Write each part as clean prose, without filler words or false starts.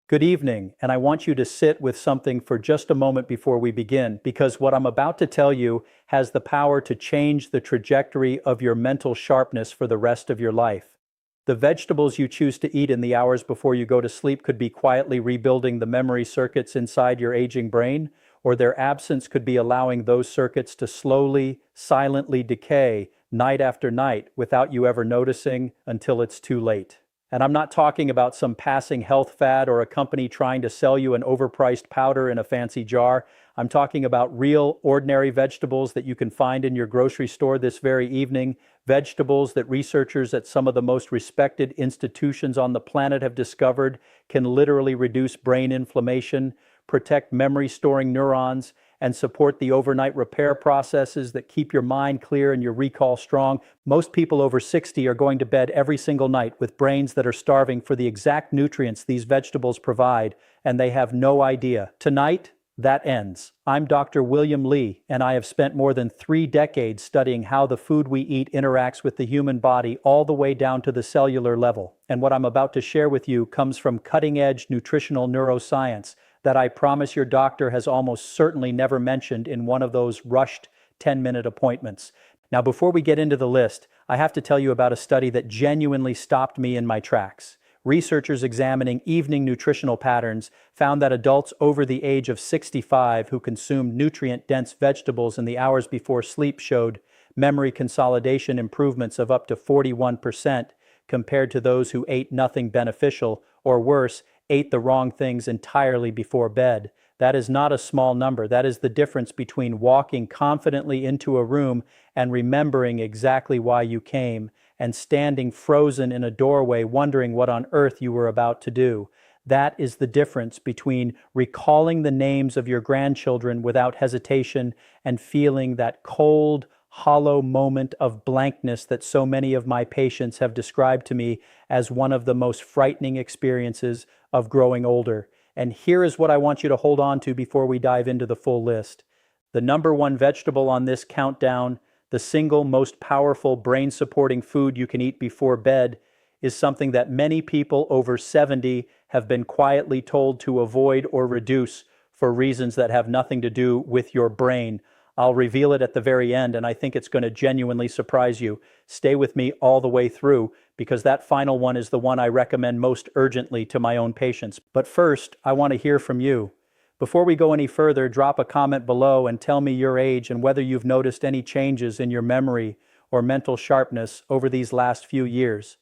Good evening, and I want you to sit with something for just a moment before we begin, because what I'm about to tell you has the power to change the trajectory of your mental sharpness for the rest of your life. The vegetables you choose to eat in the hours before you go to sleep could be quietly rebuilding the memory circuits inside your aging brain, or their absence could be allowing those circuits to slowly, silently decay night after night without you ever noticing until it's too late. And I'm not talking about some passing health fad or a company trying to sell you an overpriced powder in a fancy jar. I'm talking about real, ordinary vegetables that you can find in your grocery store this very evening, vegetables that researchers at some of the most respected institutions on the planet have discovered can literally reduce brain inflammation, protect memory-storing neurons, and support the overnight repair processes that keep your mind clear and your recall strong. Most people over 60 are going to bed every single night with brains that are starving for the exact nutrients these vegetables provide, and they have no idea. Tonight, that ends. I'm Dr. William Lee, and I have spent more than 3 decades studying how the food we eat interacts with the human body all the way down to the cellular level. And what I'm about to share with you comes from cutting-edge nutritional neuroscience that I promise your doctor has almost certainly never mentioned in one of those rushed 10-minute appointments. Now, before we get into the list, I have to tell you about a study that genuinely stopped me in my tracks. Researchers examining evening nutritional patterns found that adults over the age of 65 who consumed nutrient-dense vegetables in the hours before sleep showed memory consolidation improvements of up to 41% compared to those who ate nothing beneficial, or worse, ate the wrong things entirely before bed. That is not a small number. That is the difference between walking confidently into a room and remembering exactly why you came, and standing frozen in a doorway wondering what on earth you were about to do. That is the difference between recalling the names of your grandchildren without hesitation and feeling that cold, hollow moment of blankness that so many of my patients have described to me as one of the most frightening experiences of growing older. And here is what I want you to hold on to before we dive into the full list. The number one vegetable on this countdown, the single most powerful brain-supporting food you can eat before bed, is something that many people over 70 have been quietly told to avoid or reduce for reasons that have nothing to do with your brain. I'll reveal it at the very end, and I think it's going to genuinely surprise you. Stay with me all the way through, because that final one is the one I recommend most urgently to my own patients. But first, I want to hear from you. Before we go any further, drop a comment below and tell me your age and whether you've noticed any changes in your memory or mental sharpness over these last few years.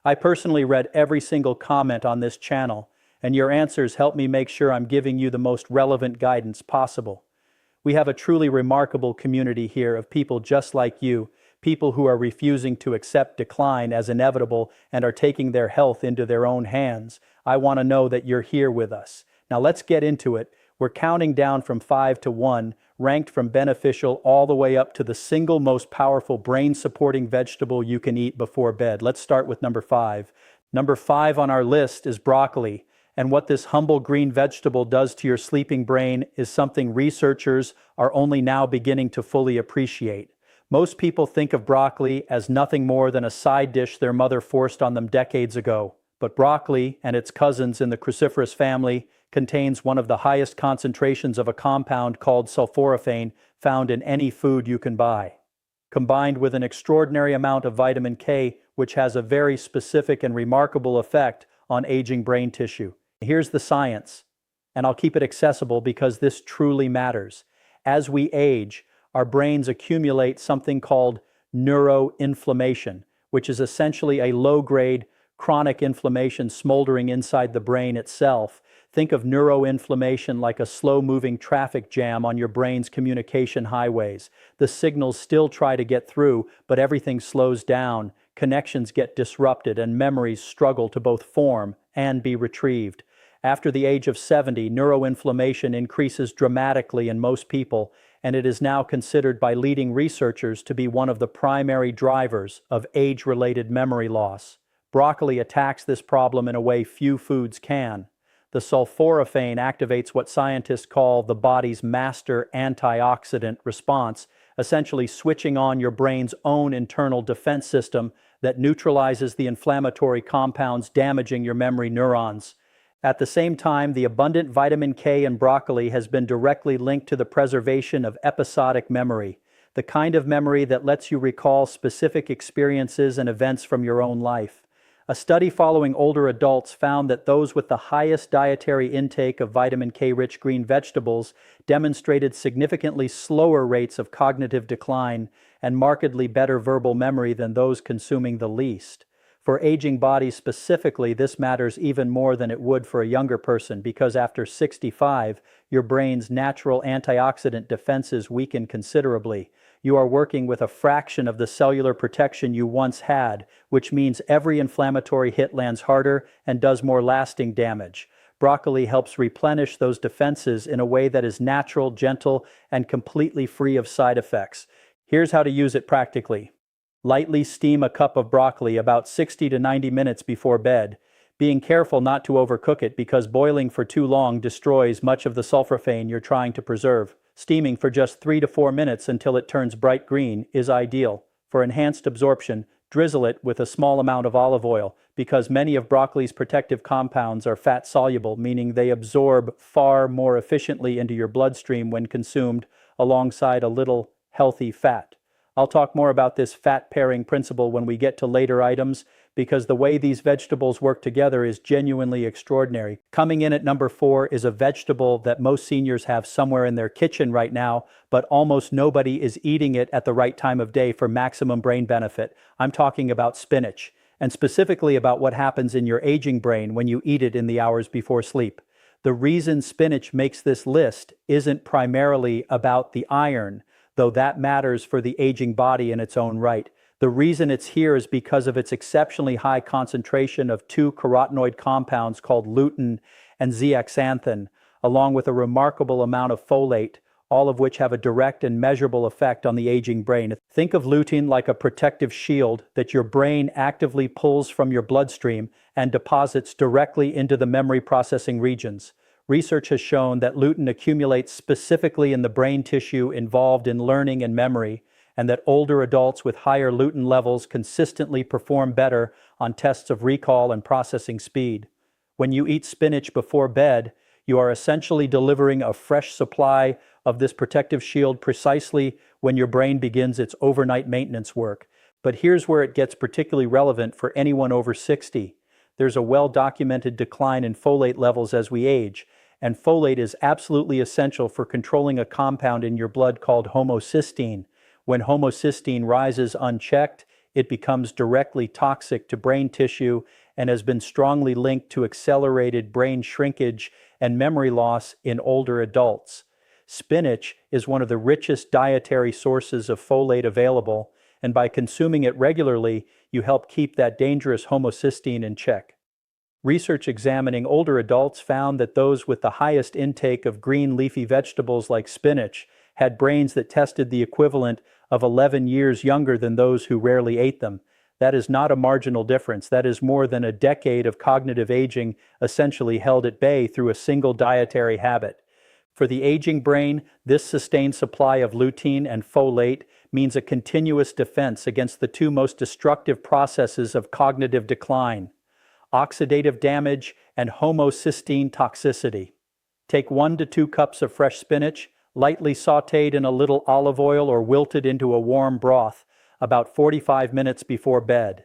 I personally read every single comment on this channel, and your answers help me make sure I'm giving you the most relevant guidance possible. We have a truly remarkable community here of people just like you, people who are refusing to accept decline as inevitable and are taking their health into their own hands. I want to know that you're here with us. Now let's get into it. We're counting down from 5 to 1, ranked from beneficial all the way up to the single most powerful brain-supporting vegetable you can eat before bed. Let's start with number 5. Number 5 on our list is broccoli. And what this humble green vegetable does to your sleeping brain is something researchers are only now beginning to fully appreciate. Most people think of broccoli as nothing more than a side dish their mother forced on them decades ago. But broccoli and its cousins in the cruciferous family contains one of the highest concentrations of a compound called sulforaphane found in any food you can buy, combined with an extraordinary amount of vitamin K, which has a very specific and remarkable effect on aging brain tissue. Here's the science, and I'll keep it accessible because this truly matters. As we age, our brains accumulate something called neuroinflammation, which is essentially a low-grade chronic inflammation smoldering inside the brain itself. Think of neuroinflammation like a slow-moving traffic jam on your brain's communication highways. The signals still try to get through, but everything slows down, connections get disrupted, and memories struggle to both form and be retrieved. After the age of 70, neuroinflammation increases dramatically in most people, and it is now considered by leading researchers to be one of the primary drivers of age-related memory loss. Broccoli attacks this problem in a way few foods can. The sulforaphane activates what scientists call the body's master antioxidant response, essentially switching on your brain's own internal defense system that neutralizes the inflammatory compounds damaging your memory neurons. At the same time, the abundant vitamin K in broccoli has been directly linked to the preservation of episodic memory, the kind of memory that lets you recall specific experiences and events from your own life. A study following older adults found that those with the highest dietary intake of vitamin K-rich green vegetables demonstrated significantly slower rates of cognitive decline and markedly better verbal memory than those consuming the least. For aging bodies specifically, this matters even more than it would for a younger person because after 65, your brain's natural antioxidant defenses weaken considerably. You are working with a fraction of the cellular protection you once had, which means every inflammatory hit lands harder and does more lasting damage. Broccoli helps replenish those defenses in a way that is natural, gentle, and completely free of side effects. Here's how to use it practically. Lightly steam a cup of broccoli about 60 to 90 minutes before bed, being careful not to overcook it because boiling for too long destroys much of the sulforaphane you're trying to preserve. Steaming for just 3 to 4 minutes until it turns bright green is ideal. For enhanced absorption, drizzle it with a small amount of olive oil because many of broccoli's protective compounds are fat-soluble, meaning they absorb far more efficiently into your bloodstream when consumed alongside a little healthy fat. I'll talk more about this fat pairing principle when we get to later items because the way these vegetables work together is genuinely extraordinary. Coming in at number 4 is a vegetable that most seniors have somewhere in their kitchen right now, but almost nobody is eating it at the right time of day for maximum brain benefit. I'm talking about spinach, and specifically about what happens in your aging brain when you eat it in the hours before sleep. The reason spinach makes this list isn't primarily about the iron, though that matters for the aging body in its own right. The reason it's here is because of its exceptionally high concentration of two carotenoid compounds called lutein and zeaxanthin, along with a remarkable amount of folate, all of which have a direct and measurable effect on the aging brain. Think of lutein like a protective shield that your brain actively pulls from your bloodstream and deposits directly into the memory processing regions. Research has shown that lutein accumulates specifically in the brain tissue involved in learning and memory, and that older adults with higher lutein levels consistently perform better on tests of recall and processing speed. When you eat spinach before bed, you are essentially delivering a fresh supply of this protective shield precisely when your brain begins its overnight maintenance work. But here's where it gets particularly relevant for anyone over 60. There's a well-documented decline in folate levels as we age, and folate is absolutely essential for controlling a compound in your blood called homocysteine. When homocysteine rises unchecked, it becomes directly toxic to brain tissue and has been strongly linked to accelerated brain shrinkage and memory loss in older adults. Spinach is one of the richest dietary sources of folate available, and by consuming it regularly, you help keep that dangerous homocysteine in check. Research examining older adults found that those with the highest intake of green leafy vegetables like spinach had brains that tested the equivalent of 11 years younger than those who rarely ate them. That is not a marginal difference. That is more than a decade of cognitive aging essentially held at bay through a single dietary habit. For the aging brain, this sustained supply of lutein and folate means a continuous defense against the two most destructive processes of cognitive decline: oxidative damage and homocysteine toxicity. Take 1 to 2 cups of fresh spinach, lightly sautéed in a little olive oil or wilted into a warm broth, about 45 minutes before bed.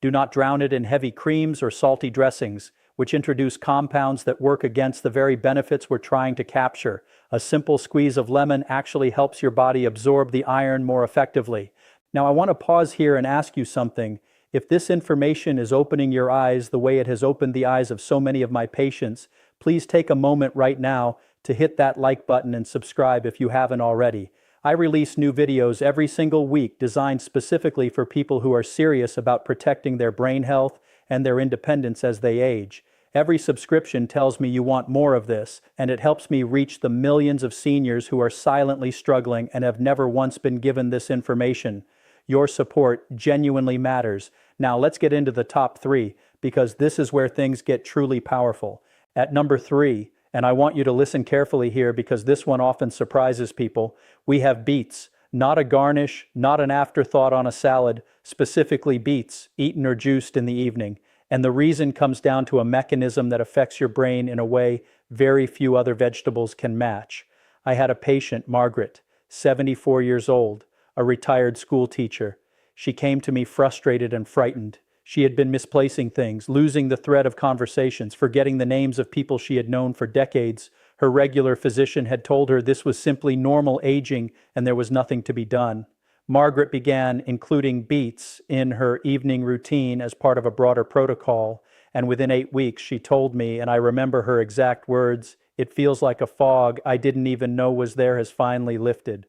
Do not drown it in heavy creams or salty dressings, which introduce compounds that work against the very benefits we're trying to capture. A simple squeeze of lemon actually helps your body absorb the iron more effectively. Now, I want to pause here and ask you something. If this information is opening your eyes the way it has opened the eyes of so many of my patients, please take a moment right now to hit that like button and subscribe if you haven't already. I release new videos every single week designed specifically for people who are serious about protecting their brain health and their independence as they age. Every subscription tells me you want more of this, and it helps me reach the millions of seniors who are silently struggling and have never once been given this information. Your support genuinely matters. Now let's get into the top 3, because this is where things get truly powerful. At number 3, and I want you to listen carefully here because this one often surprises people, we have beets. Not a garnish, not an afterthought on a salad, specifically beets, eaten or juiced in the evening. And the reason comes down to a mechanism that affects your brain in a way very few other vegetables can match. I had a patient, Margaret, 74 years old, a retired school teacher. She came to me frustrated and frightened. She had been misplacing things, losing the thread of conversations, forgetting the names of people she had known for decades. Her regular physician had told her this was simply normal aging and there was nothing to be done. Margaret began including beets in her evening routine as part of a broader protocol, and within 8 weeks she told me, and I remember her exact words, "It feels like a fog I didn't even know was there has finally lifted."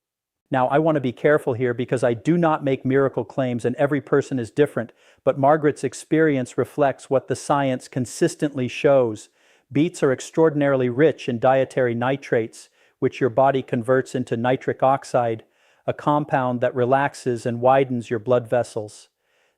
Now, I want to be careful here because I do not make miracle claims and every person is different, but Margaret's experience reflects what the science consistently shows. Beets are extraordinarily rich in dietary nitrates, which your body converts into nitric oxide, a compound that relaxes and widens your blood vessels.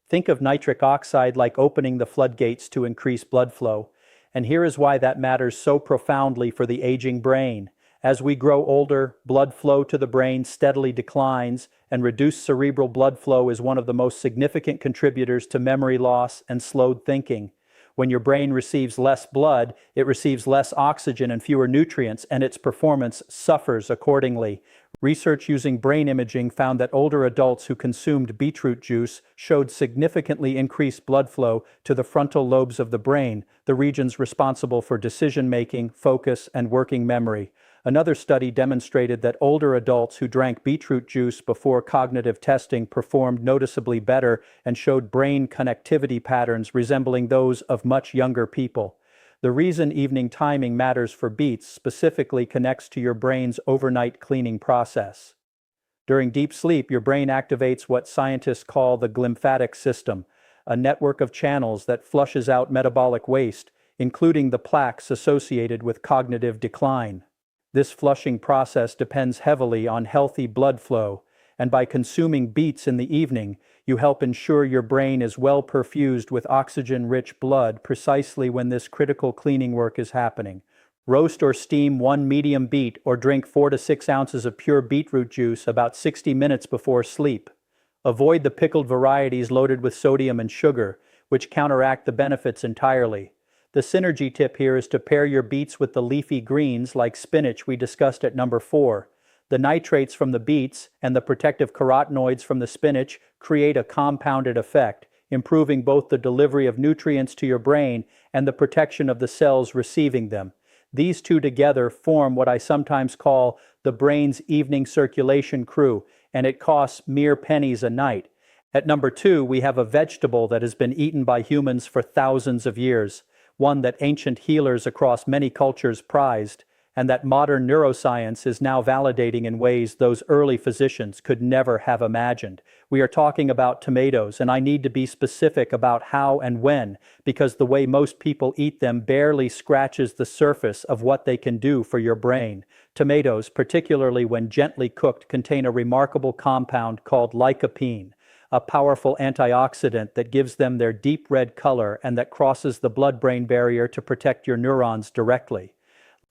Think of nitric oxide like opening the floodgates to increase blood flow. And here is why that matters so profoundly for the aging brain. As we grow older, blood flow to the brain steadily declines, and reduced cerebral blood flow is one of the most significant contributors to memory loss and slowed thinking. When your brain receives less blood, it receives less oxygen and fewer nutrients, and its performance suffers accordingly. Research using brain imaging found that older adults who consumed beetroot juice showed significantly increased blood flow to the frontal lobes of the brain, the regions responsible for decision-making, focus, and working memory. Another study demonstrated that older adults who drank beetroot juice before cognitive testing performed noticeably better and showed brain connectivity patterns resembling those of much younger people. The reason evening timing matters for beets specifically connects to your brain's overnight cleaning process. During deep sleep, your brain activates what scientists call the glymphatic system, a network of channels that flushes out metabolic waste, including the plaques associated with cognitive decline. This flushing process depends heavily on healthy blood flow, and by consuming beets in the evening, you help ensure your brain is well perfused with oxygen-rich blood precisely when this critical cleaning work is happening. Roast or steam 1 medium beet or drink 4 to 6 ounces of pure beetroot juice about 60 minutes before sleep. Avoid the pickled varieties loaded with sodium and sugar, which counteract the benefits entirely. The synergy tip here is to pair your beets with the leafy greens like spinach we discussed at number 4. The nitrates from the beets and the protective carotenoids from the spinach create a compounded effect, improving both the delivery of nutrients to your brain and the protection of the cells receiving them. These two together form what I sometimes call the brain's evening circulation crew, and it costs mere pennies a night. At number 2, we have a vegetable that has been eaten by humans for thousands of years, one that ancient healers across many cultures prized, and that modern neuroscience is now validating in ways those early physicians could never have imagined. We are talking about tomatoes, and I need to be specific about how and when, because the way most people eat them barely scratches the surface of what they can do for your brain. Tomatoes, particularly when gently cooked, contain a remarkable compound called lycopene, a powerful antioxidant that gives them their deep red color and that crosses the blood-brain barrier to protect your neurons directly.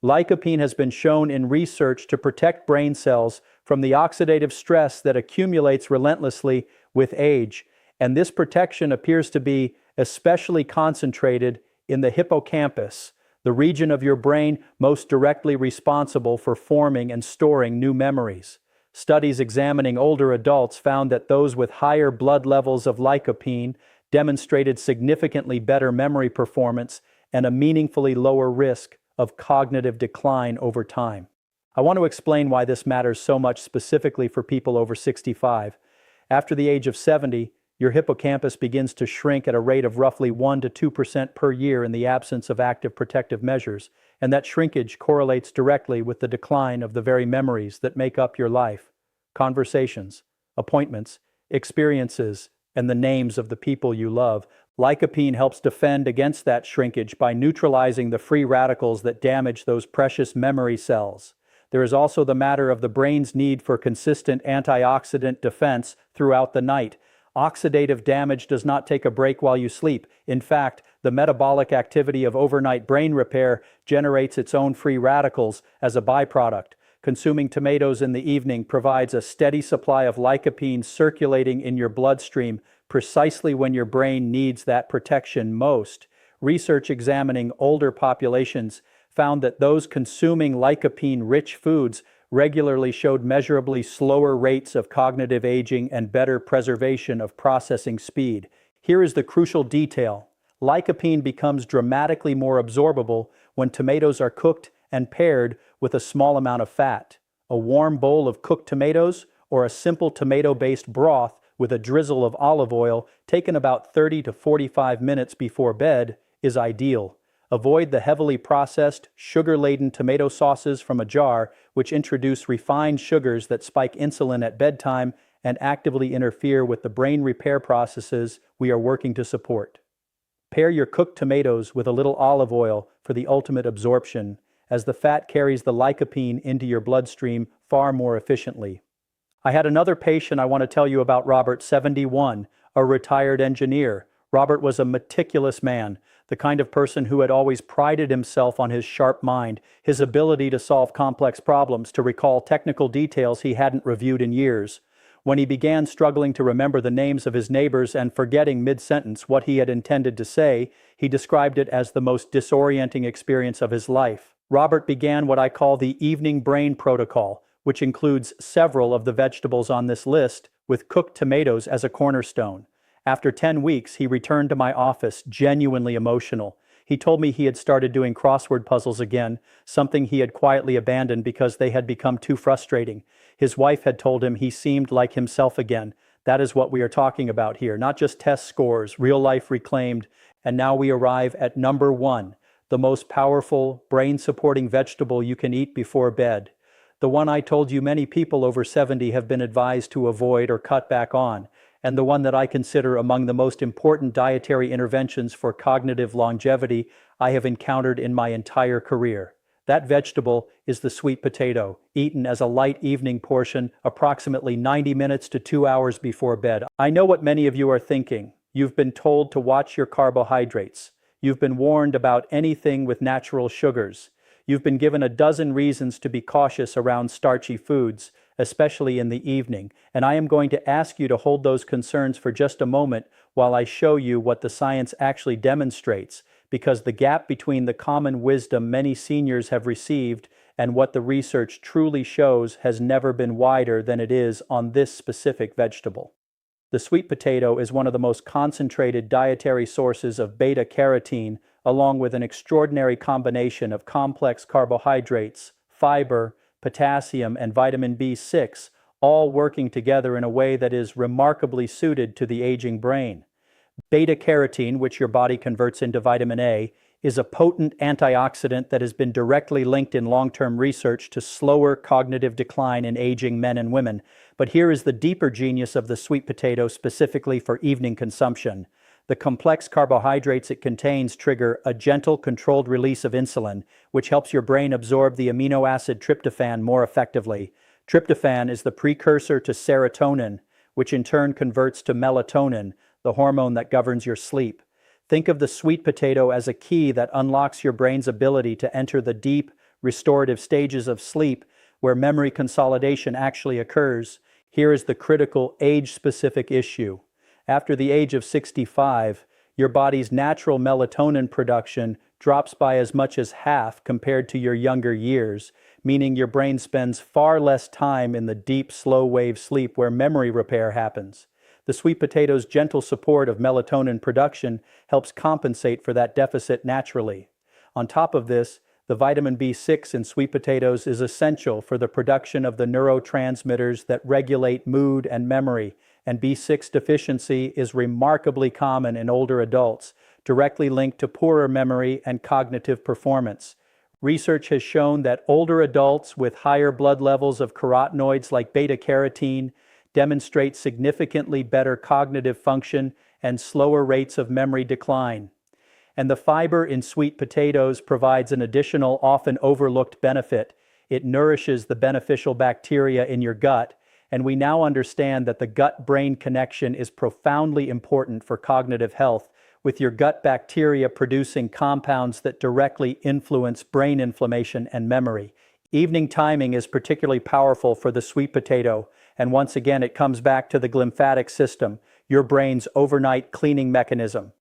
Lycopene has been shown in research to protect brain cells from the oxidative stress that accumulates relentlessly with age, and this protection appears to be especially concentrated in the hippocampus, the region of your brain most directly responsible for forming and storing new memories. Studies examining older adults found that those with higher blood levels of lycopene demonstrated significantly better memory performance and a meaningfully lower risk of cognitive decline over time. I want to explain why this matters so much specifically for people over 65. After the age of 70, your hippocampus begins to shrink at a rate of roughly 1 to 2% per year in the absence of active protective measures, and that shrinkage correlates directly with the decline of the very memories that make up your life. Conversations, appointments, experiences, and the names of the people you love. Lycopene helps defend against that shrinkage by neutralizing the free radicals that damage those precious memory cells. There is also the matter of the brain's need for consistent antioxidant defense throughout the night. Oxidative damage does not take a break while you sleep. In fact, the metabolic activity of overnight brain repair generates its own free radicals as a byproduct. Consuming tomatoes in the evening provides a steady supply of lycopene circulating in your bloodstream, precisely when your brain needs that protection most. Research examining older populations found that those consuming lycopene-rich foods regularly showed measurably slower rates of cognitive aging and better preservation of processing speed. Here is the crucial detail. Lycopene becomes dramatically more absorbable when tomatoes are cooked and paired with a small amount of fat. A warm bowl of cooked tomatoes or a simple tomato-based broth with a drizzle of olive oil taken about 30 to 45 minutes before bed is ideal. Avoid the heavily processed, sugar-laden tomato sauces from a jar, which introduce refined sugars that spike insulin at bedtime and actively interfere with the brain repair processes we are working to support. Pair your cooked tomatoes with a little olive oil for the ultimate absorption, as the fat carries the lycopene into your bloodstream far more efficiently. I had another patient I want to tell you about, Robert, 71, a retired engineer. Robert was a meticulous man, the kind of person who had always prided himself on his sharp mind, his ability to solve complex problems, to recall technical details he hadn't reviewed in years. When he began struggling to remember the names of his neighbors and forgetting mid-sentence what he had intended to say, he described it as the most disorienting experience of his life. Robert began what I call the evening brain protocol, which includes several of the vegetables on this list, with cooked tomatoes as a cornerstone. After 10 weeks, he returned to my office, genuinely emotional. He told me he had started doing crossword puzzles again, something he had quietly abandoned because they had become too frustrating. His wife had told him he seemed like himself again. That is what we are talking about here, not just test scores, real life reclaimed. And now we arrive at number 1, the most powerful, brain-supporting vegetable you can eat before bed. The one I told you many people over 70 have been advised to avoid or cut back on, and the one that I consider among the most important dietary interventions for cognitive longevity I have encountered in my entire career. That vegetable is the sweet potato, eaten as a light evening portion approximately 90 minutes to 2 hours before bed. I know what many of you are thinking. You've been told to watch your carbohydrates. You've been warned about anything with natural sugars. You've been given a dozen reasons to be cautious around starchy foods, especially in the evening, and I am going to ask you to hold those concerns for just a moment while I show you what the science actually demonstrates, because the gap between the common wisdom many seniors have received and what the research truly shows has never been wider than it is on this specific vegetable. The sweet potato is one of the most concentrated dietary sources of beta-carotene, along with an extraordinary combination of complex carbohydrates, fiber, potassium, and vitamin B6, all working together in a way that is remarkably suited to the aging brain. Beta-carotene, which your body converts into vitamin A, is a potent antioxidant that has been directly linked in long-term research to slower cognitive decline in aging men and women. But here is the deeper genius of the sweet potato specifically for evening consumption. The complex carbohydrates it contains trigger a gentle, controlled release of insulin, which helps your brain absorb the amino acid tryptophan more effectively. Tryptophan is the precursor to serotonin, which in turn converts to melatonin, the hormone that governs your sleep. Think of the sweet potato as a key that unlocks your brain's ability to enter the deep, restorative stages of sleep where memory consolidation actually occurs. Here is the critical age-specific issue. After the age of 65, your body's natural melatonin production drops by as much as half compared to your younger years, meaning your brain spends far less time in the deep, slow-wave sleep where memory repair happens. The sweet potato's gentle support of melatonin production helps compensate for that deficit naturally. On top of this, the vitamin B6 in sweet potatoes is essential for the production of the neurotransmitters that regulate mood and memory, and B6 deficiency is remarkably common in older adults, directly linked to poorer memory and cognitive performance. Research has shown that older adults with higher blood levels of carotenoids like beta-carotene demonstrate significantly better cognitive function and slower rates of memory decline. And the fiber in sweet potatoes provides an additional, often overlooked benefit. It nourishes the beneficial bacteria in your gut, and we now understand that the gut-brain connection is profoundly important for cognitive health, with your gut bacteria producing compounds that directly influence brain inflammation and memory. Evening timing is particularly powerful for the sweet potato, and once again it comes back to the glymphatic system. your brain's overnight cleaning mechanism.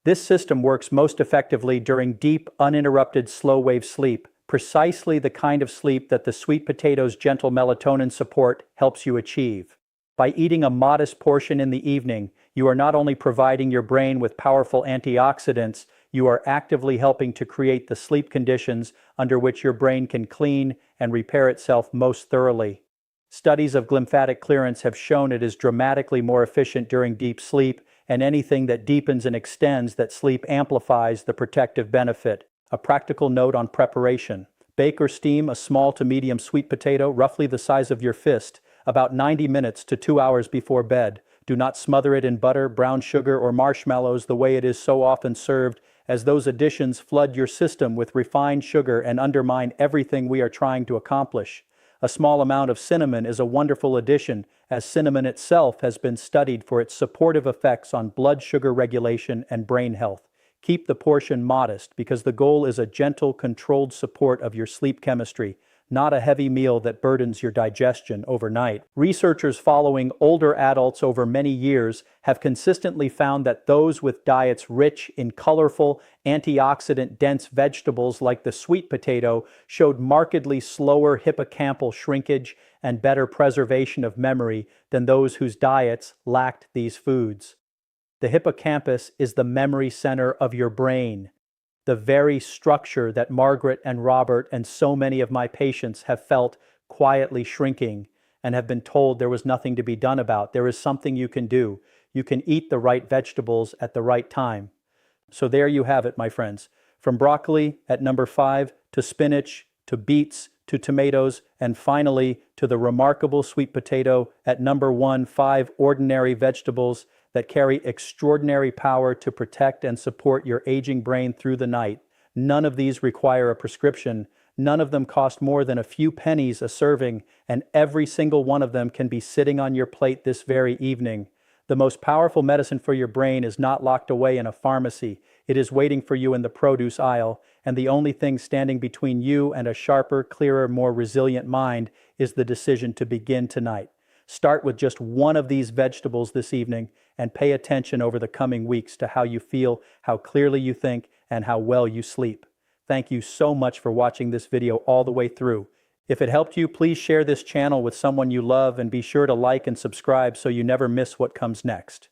This system works most effectively during deep, uninterrupted slow-wave sleep, precisely the kind of sleep that the sweet potato's gentle melatonin support helps you achieve. By eating a modest portion in the evening, you are not only providing your brain with powerful antioxidants, you are actively helping to create the sleep conditions under which your brain can clean and repair itself most thoroughly. Studies of glymphatic clearance have shown it is dramatically more efficient during deep sleep, and anything that deepens and extends that sleep amplifies the protective benefit. A practical note on preparation. Bake or steam a small to medium sweet potato, roughly the size of your fist, about 90 minutes to 2 hours before bed. Do not smother it in butter, brown sugar, or marshmallows the way it is so often served, as those additions flood your system with refined sugar and undermine everything we are trying to accomplish. A small amount of cinnamon is a wonderful addition, as cinnamon itself has been studied for its supportive effects on blood sugar regulation and brain health. Keep the portion modest because the goal is a gentle, controlled support of your sleep chemistry, not a heavy meal that burdens your digestion overnight. Researchers following older adults over many years have consistently found that those with diets rich in colorful, antioxidant-dense vegetables like the sweet potato showed markedly slower hippocampal shrinkage and better preservation of memory than those whose diets lacked these foods. The hippocampus is the memory center of your brain, the very structure that Margaret and Robert and so many of my patients have felt quietly shrinking and have been told there was nothing to be done about. There is something you can do. You can eat the right vegetables at the right time. So there you have it, my friends. From broccoli at number 5, to spinach, to beets, to tomatoes, and finally to the remarkable sweet potato at number 1, 5 ordinary vegetables that carry extraordinary power to protect and support your aging brain through the night. None of these require a prescription. None of them cost more than a few pennies a serving, and every single one of them can be sitting on your plate this very evening. The most powerful medicine for your brain is not locked away in a pharmacy. It is waiting for you in the produce aisle, and the only thing standing between you and a sharper, clearer, more resilient mind is the decision to begin tonight. Start with just one of these vegetables this evening and pay attention over the coming weeks to how you feel, how clearly you think, and how well you sleep. Thank you so much for watching this video all the way through. If it helped you, please share this channel with someone you love and be sure to like and subscribe so you never miss what comes next.